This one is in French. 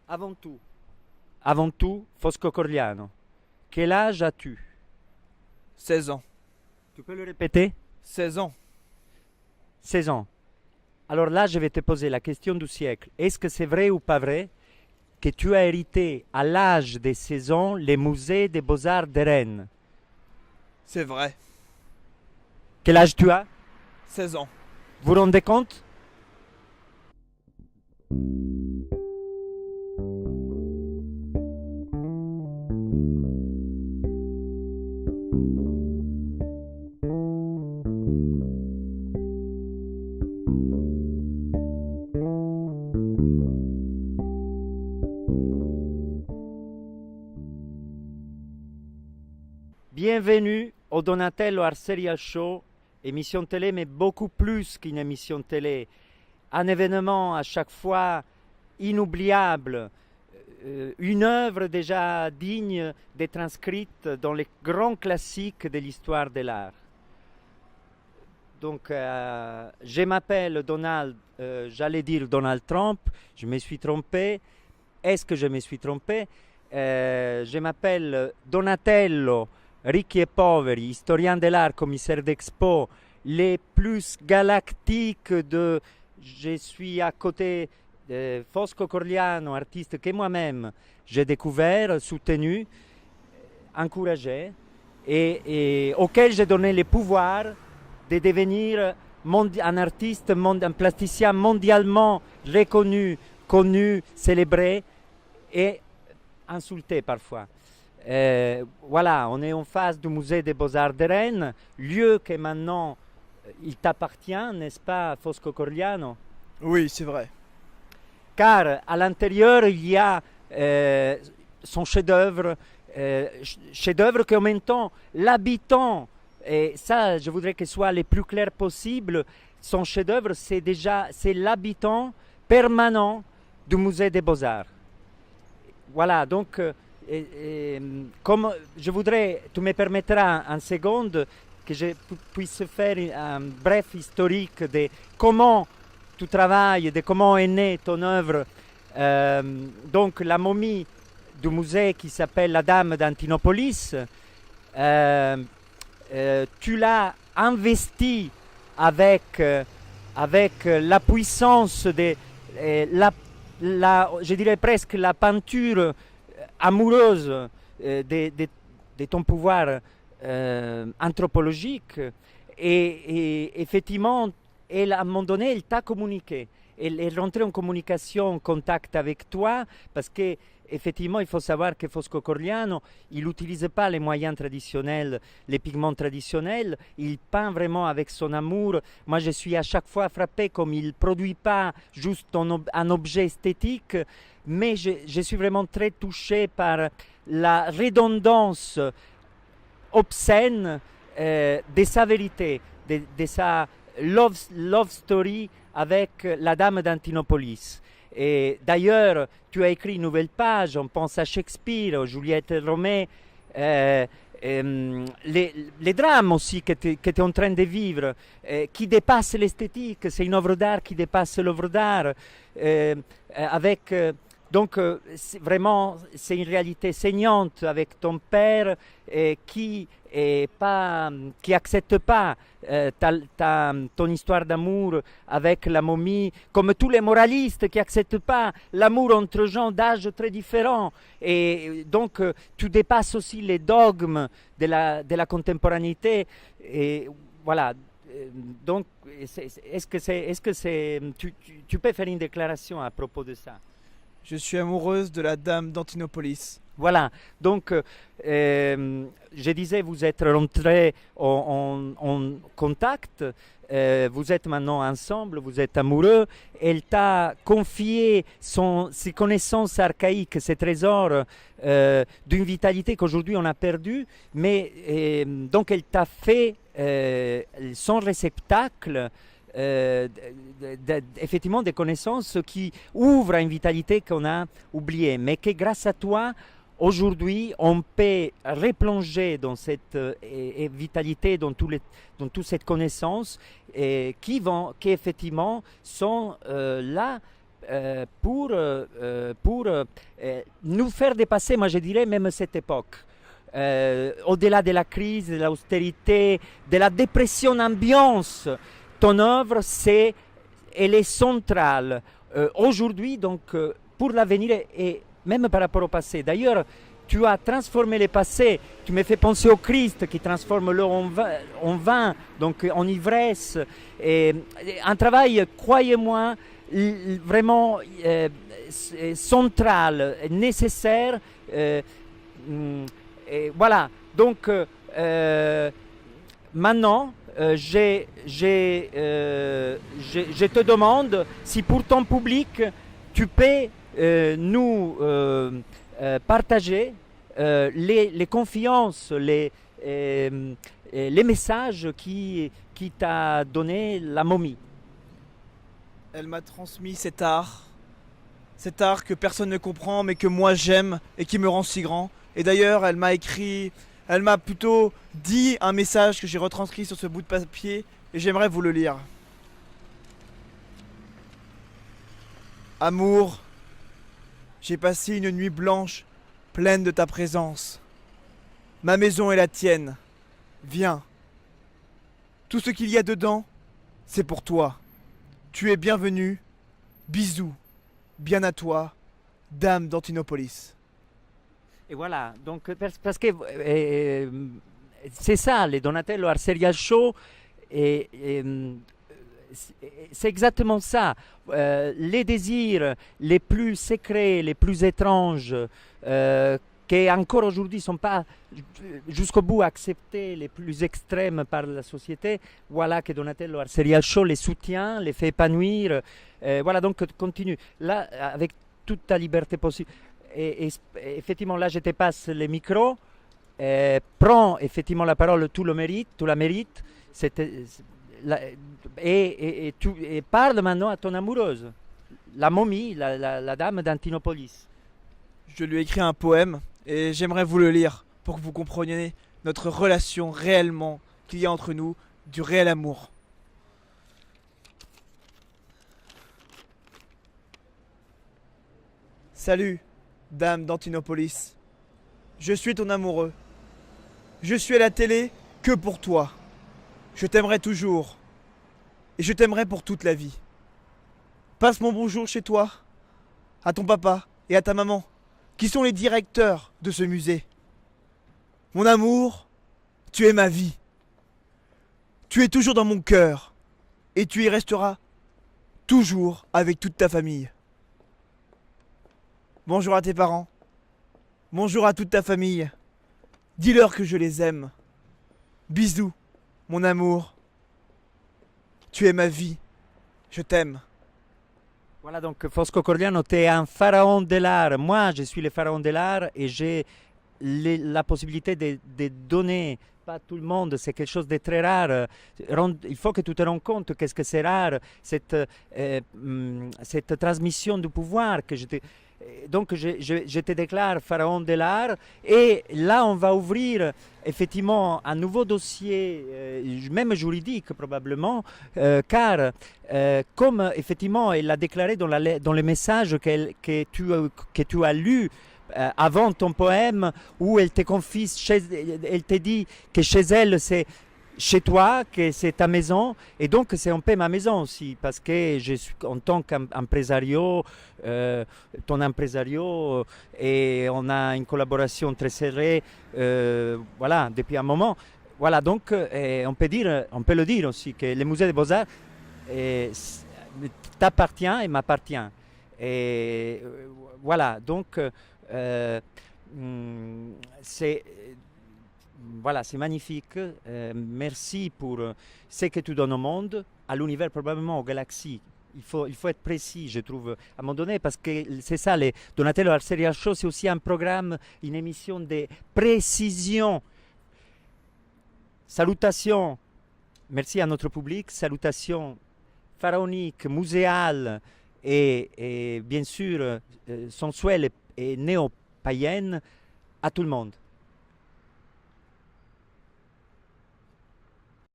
Avant tout, Fosco Corigliano, quel âge as-tu? 16 ans. Tu peux le répéter? 16 ans. 16 ans. Alors là, je vais te poser la question du siècle. Est-ce que c'est vrai ou pas vrai que tu as hérité à l'âge de 16 ans les musées des beaux-arts de Rennes? C'est vrai. Quel âge tu as? 16 ans. Vous vous rendez compte? Bienvenue au Donatello Art Serial Show, émission télé, mais beaucoup plus qu'une émission télé. Un événement à chaque fois inoubliable, une œuvre déjà digne d'être inscrite dans les grands classiques de l'histoire de l'art. Donc, je m'appelle Donald, j'allais dire Donald Trump, je me suis trompé. Est-ce que je me suis trompé? Je m'appelle Donatello Ricchi et Poveri, historien de l'art, commissaire d'expo, les plus galactiques de... Je suis à côté de Fosco Corigliano, artiste que moi-même j'ai découvert, soutenu, encouragé, et auquel j'ai donné le pouvoir de devenir un artiste, un plasticien mondialement reconnu, connu, célébré et insulté parfois. Voilà, on est en face du musée des Beaux-Arts de Rennes, lieu que maintenant il t'appartient, n'est-ce pas, Fosco Corigliano? Oui, c'est vrai. Car à l'intérieur, il y a son chef-d'œuvre, chef-d'œuvre qu'en même temps, l'habitant, et ça, je voudrais que ce soit le plus clair possible, son chef-d'œuvre, c'est l'habitant permanent du musée des Beaux-Arts. Voilà, donc... comme je voudrais, tu me permettras en seconde que je puisse faire un bref historique de comment tu travailles, de comment est née ton œuvre. Donc la momie du musée qui s'appelle la Dame d'Antinopolis, tu l'as investie avec la puissance de je dirais presque la peinture amoureuse de ton pouvoir anthropologique et effectivement elle, à un moment donné elle t'a communiqué, elle est rentrée en communication, en contact avec toi parce que effectivement il faut savoir que Fosco Corigliano il n'utilise pas les moyens traditionnels, les pigments traditionnels, il peint vraiment avec son amour. Moi je suis à chaque fois frappé comme il ne produit pas juste un objet esthétique, mais je suis vraiment très touché par la redondance obscène de sa vérité, de sa love story avec la Dame d'Antinopolis. Et d'ailleurs, tu as écrit une nouvelle page, on pense à Shakespeare, à Juliette et Romain, les drames aussi que tu es en train de vivre, qui dépassent l'esthétique, c'est une œuvre d'art qui dépasse l'œuvre d'art, avec... Donc, vraiment, c'est une réalité saignante avec ton père qui accepte pas ton histoire d'amour avec la momie, comme tous les moralistes qui acceptent pas l'amour entre gens d'âge très différents. Et donc, tu dépasses aussi les dogmes de la contemporanéité. Et voilà. Donc, tu peux faire une déclaration à propos de ça? Je suis amoureuse de la Dame d'Antinopolis. Voilà, donc je disais, vous êtes rentrés en contact, vous êtes maintenant ensemble, vous êtes amoureux, elle t'a confié ses connaissances archaïques, ses trésors d'une vitalité qu'aujourd'hui on a perdue, mais donc elle t'a fait son réceptacle. Effectivement des connaissances qui ouvrent à une vitalité qu'on a oubliée, mais que grâce à toi, aujourd'hui, on peut replonger dans cette vitalité, dans toute cette connaissance, qui effectivement sont là nous faire dépasser, moi je dirais même cette époque. Au-delà de la crise, de l'austérité, de la dépression ambiance, ton œuvre, elle est centrale aujourd'hui, donc pour l'avenir et même par rapport au passé. D'ailleurs, tu as transformé le passé, tu me fais penser au Christ qui transforme l'eau en vin, donc en ivresse. Et un travail, croyez-moi, vraiment central, nécessaire. Et voilà, donc maintenant, je te demande si pour ton public, tu peux partager les confiances, les messages qui t'a donné la momie. Elle m'a transmis cet art que personne ne comprend mais que moi j'aime et qui me rend si grand. Et d'ailleurs, elle m'a plutôt dit un message que j'ai retranscrit sur ce bout de papier et j'aimerais vous le lire. Amour, j'ai passé une nuit blanche pleine de ta présence. Ma maison est la tienne. Viens. Tout ce qu'il y a dedans, c'est pour toi. Tu es bienvenue. Bisous. Bien à toi, dame d'Antinopolis. Et voilà, donc parce que c'est ça, les Donatello Art Serial Show, c'est exactement ça. Les désirs les plus secrets, les plus étranges, qui encore aujourd'hui ne sont pas jusqu'au bout acceptés, les plus extrêmes par la société, voilà que Donatello Art Serial Show les soutient, les fait épanouir. Voilà, donc continue. Là, avec toute ta liberté possible. Et effectivement, là, je te passe le micro. Prends effectivement la parole, tu la mérites. Et parle maintenant à ton amoureuse, la momie, la dame d'Antinopolis. Je lui ai écrit un poème et j'aimerais vous le lire pour que vous compreniez notre relation réellement qu'il y a entre nous, du réel amour. Salut, dame d'Antinopolis. Je suis ton amoureux. Je suis à la télé que pour toi. Je t'aimerai toujours. Et je t'aimerai pour toute la vie. Passe mon bonjour chez toi, à ton papa et à ta maman, qui sont les directeurs de ce musée. Mon amour, tu es ma vie. Tu es toujours dans mon cœur. Et tu y resteras toujours avec toute ta famille. Bonjour à tes parents. Bonjour à toute ta famille. Dis-leur que je les aime. Bisous, mon amour. Tu es ma vie. Je t'aime. Voilà, donc Fosco Cordiano, tu es un pharaon de l'art. Moi, je suis le pharaon de l'art et j'ai la possibilité de donner, pas à tout le monde, c'est quelque chose de très rare. Il faut que tu te rendes compte qu'est-ce que c'est rare, cette transmission du pouvoir que donc je te déclare pharaon de l'art et là on va ouvrir effectivement un nouveau dossier, même juridique probablement, car comme effectivement elle l'a déclaré dans le message que tu as lu avant ton poème, où elle te confie, elle te dit que chez elle c'est chez toi, que c'est ta maison, et donc c'est un peu ma maison aussi, parce que je suis en tant qu'impresario, ton impresario, et on a une collaboration très serrée, voilà, depuis un moment. Voilà, donc on peut le dire aussi, que le musée des Beaux-Arts t'appartient et m'appartient. Et voilà, donc c'est... Voilà, c'est magnifique. Merci pour ce que tu donnes au monde, à l'univers, probablement aux galaxies. Il faut être précis, je trouve, à un moment donné, parce que c'est ça, les Donatello Art Serial Show, c'est aussi un programme, une émission de précision. Salutations, merci à notre public, salutations pharaoniques, muséales et bien sûr sensuelles et néo-païennes à tout le monde.